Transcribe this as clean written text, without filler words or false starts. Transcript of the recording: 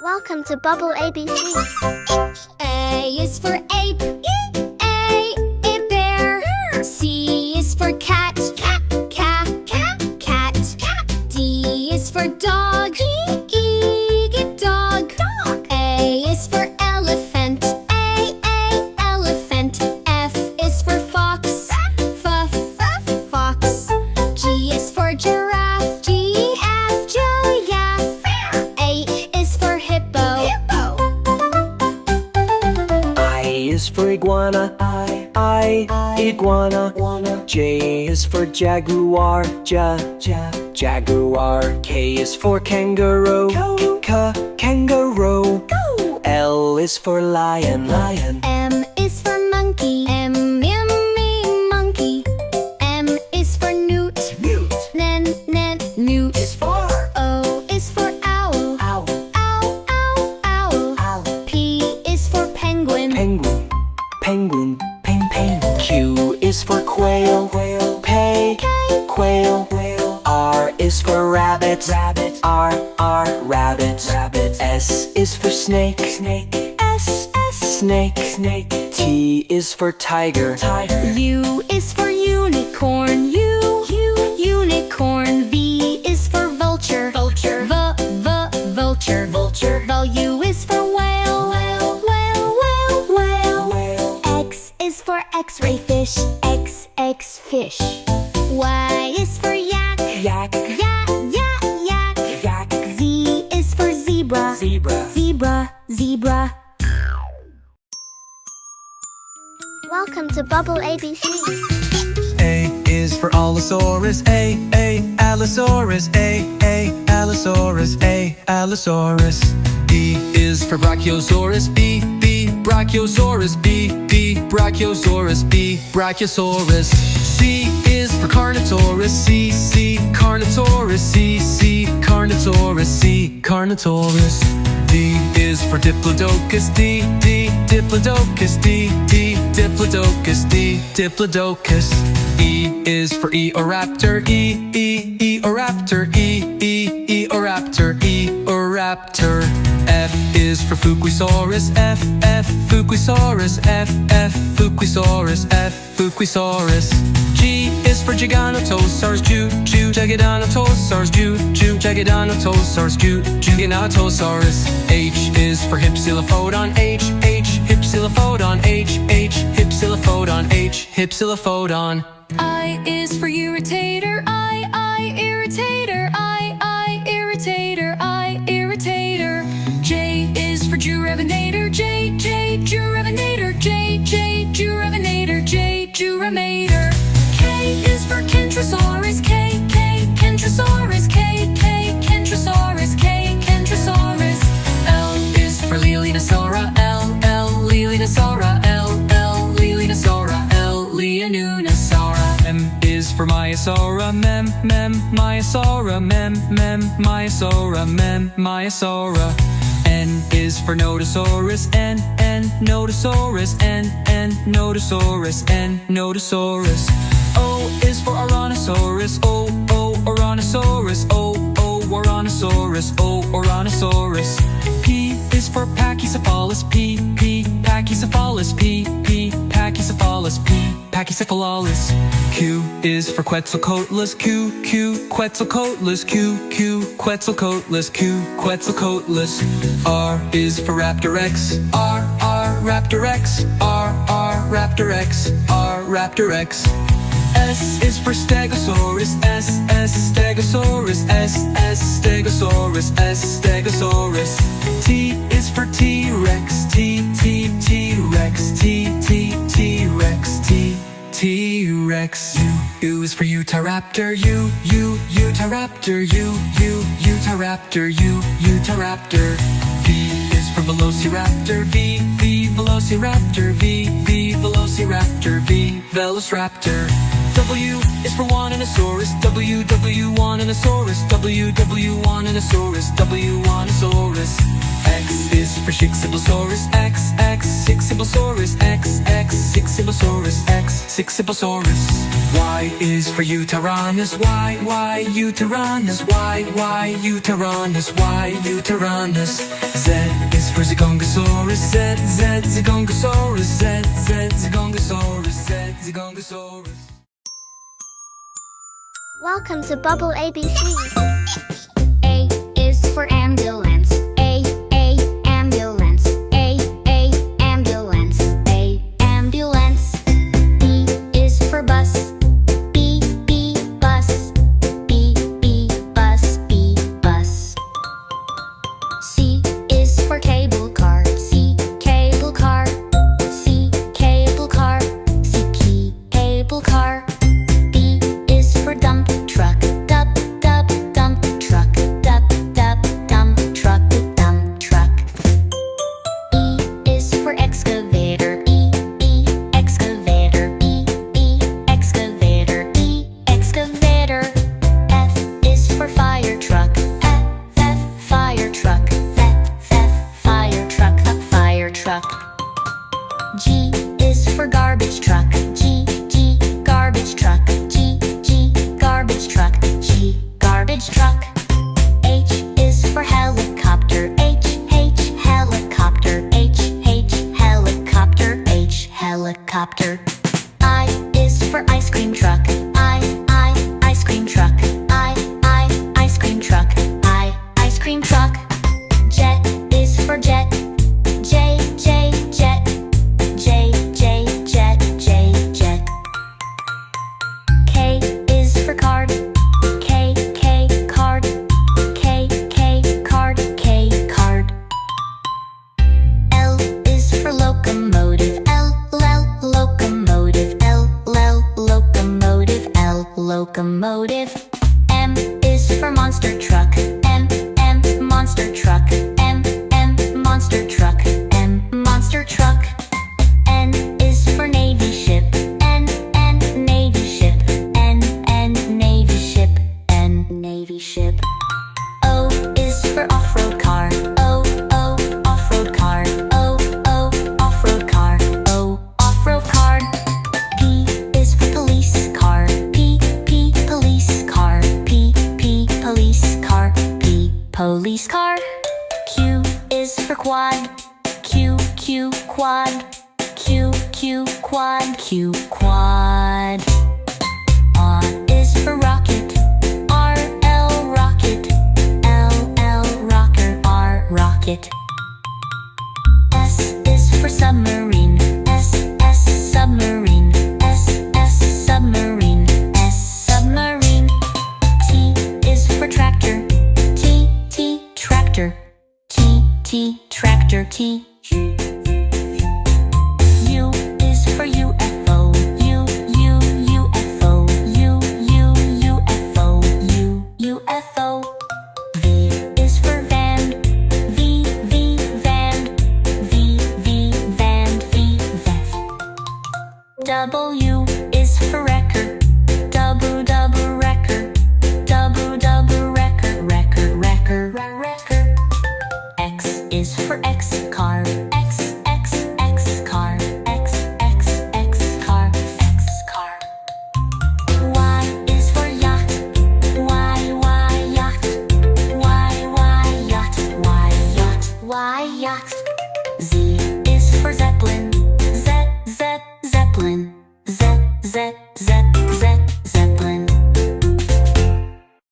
Welcome to Bubble ABC. A is for ape. A bear. C is for cat. Cat. D is for dog. Dog. A is for elephant. Elephant. F is for fox. Fox. G is for giraffe. Giraffe. H is for hippo. I is for iguana. Iguana. J is for jaguar. Jaguar. K is for kangaroo. Kangaroo. L is for lion. M is for monkey. Monkey. M is for newt. Newt is for. O is for owl. Owl. P is for penguin. Penguin. Q is for quail. Quail. R is for rabbit. R. Rabbit. S is for snake. Snake. T is for tiger. U is for unicorn. Unicorn. V is for vulture. Vulture. W is for whale. X is for x-ray fish. X fish. Y is for yak. Yak. Z is for zebra. Zebra. Welcome to Bubble ABC. A is for Allosaurus. Allosaurus. Allosaurus. B is for Brachiosaurus. Brachiosaurus. Brachiosaurus. C is for Carnotaurus. Carnotaurus. D is for Diplodocus. Diplodocus. E is for Eoraptor. Eoraptor. F is for Fuquisaurus. Fuquisaurus. G is for Giganotosaurus. Giganotosaurus. H is for Hypsilophodon. Hypsilophodon. I is for Irritator. Irritator. J is for Jurevanator. Jurevanator. K is for Kentrosaurus. Kentrosaurus. L is for Leoninosaura. Leoninosaura. M is for Maiasaura. Maiasaura. N is for Nodosaurus. Nodosaurus. O is for Ouranosaurus. Ouranosaurus. P is for Pachycephalus. Pachycephalus. Q is for Quetzalcoatlus. Quetzalcoatlus. R is for Raptor-X. Raptor-X. S is for Stegosaurus. Stegosaurus. T is for T-Rex. T-Rex. U is for Utahraptor. Utahraptor. V is for Velociraptor. Velociraptor. W is for Wananosaurus. Wananosaurus. X is for Six-Sibilosaurus, X, X, Six-Sibilosaurus, X, X, Six-Sibilosaurus, X, Six-Sibilosaurus. Y is for Utyrannus, Y, Y, Utyrannus, Y, Y, Utyrannus, Y, Utyrannus. Z is for Zigongosaurus, Z, Z, Zigongosaurus, Z, Z, Zigongosaurus, Z, Zigongosaurus. Welcome to Bubble ABC. A is for ambulance. A, ambulance. A, ambulance. A, ambulance. B is for bus. B, bus. B, bus. B, bus. C is for cable car. C, cable car. C, cable car. C, cable car. D is for dump truck. Dump truck. Dump truck. Dump truck. E is for excavator. E, excavator. E, excavator. E, excavator. F is for fire truck. F, fire truck. F, fire truck. Fire truck. G is for garbage truck. G, garbage truck. G, garbage truck. G, garbage truck. H is for helicopter. H, helicopter. H, helicopter. H, helicopter. I is for ice cream truck. I, ice cream truck. I, ice cream truck. I, ice cream truck. Jet is for jet. J, jet. J, jet. J, jet. K is for card. K, card. K, card. K, card. L is for locomotive. L, locomotive. L, locomotive. L, locomotive. M is for monster truck. M, monster truck. M, monster truck. M, monster truck. N is for navy ship. N, navy ship. N, navy ship. N, navy ship. O is for off-road car. O, off-road car. O, off-road car. O, off-road car. P is for police car. P, police car. P, police car. P, police car. Q is for quad. Q, quad. Q, quad. Q, quad. R is for rocket. R, rocket. L, rocker. R, rocket. S is for submarine. S, submarine. S, submarine. S, submarine. T is for tractor. T, tractor. T, tractor. T. U is for UFO. U, UFO. U, UFO. U, UFO. V is for van. V, van. V, van. V, van. W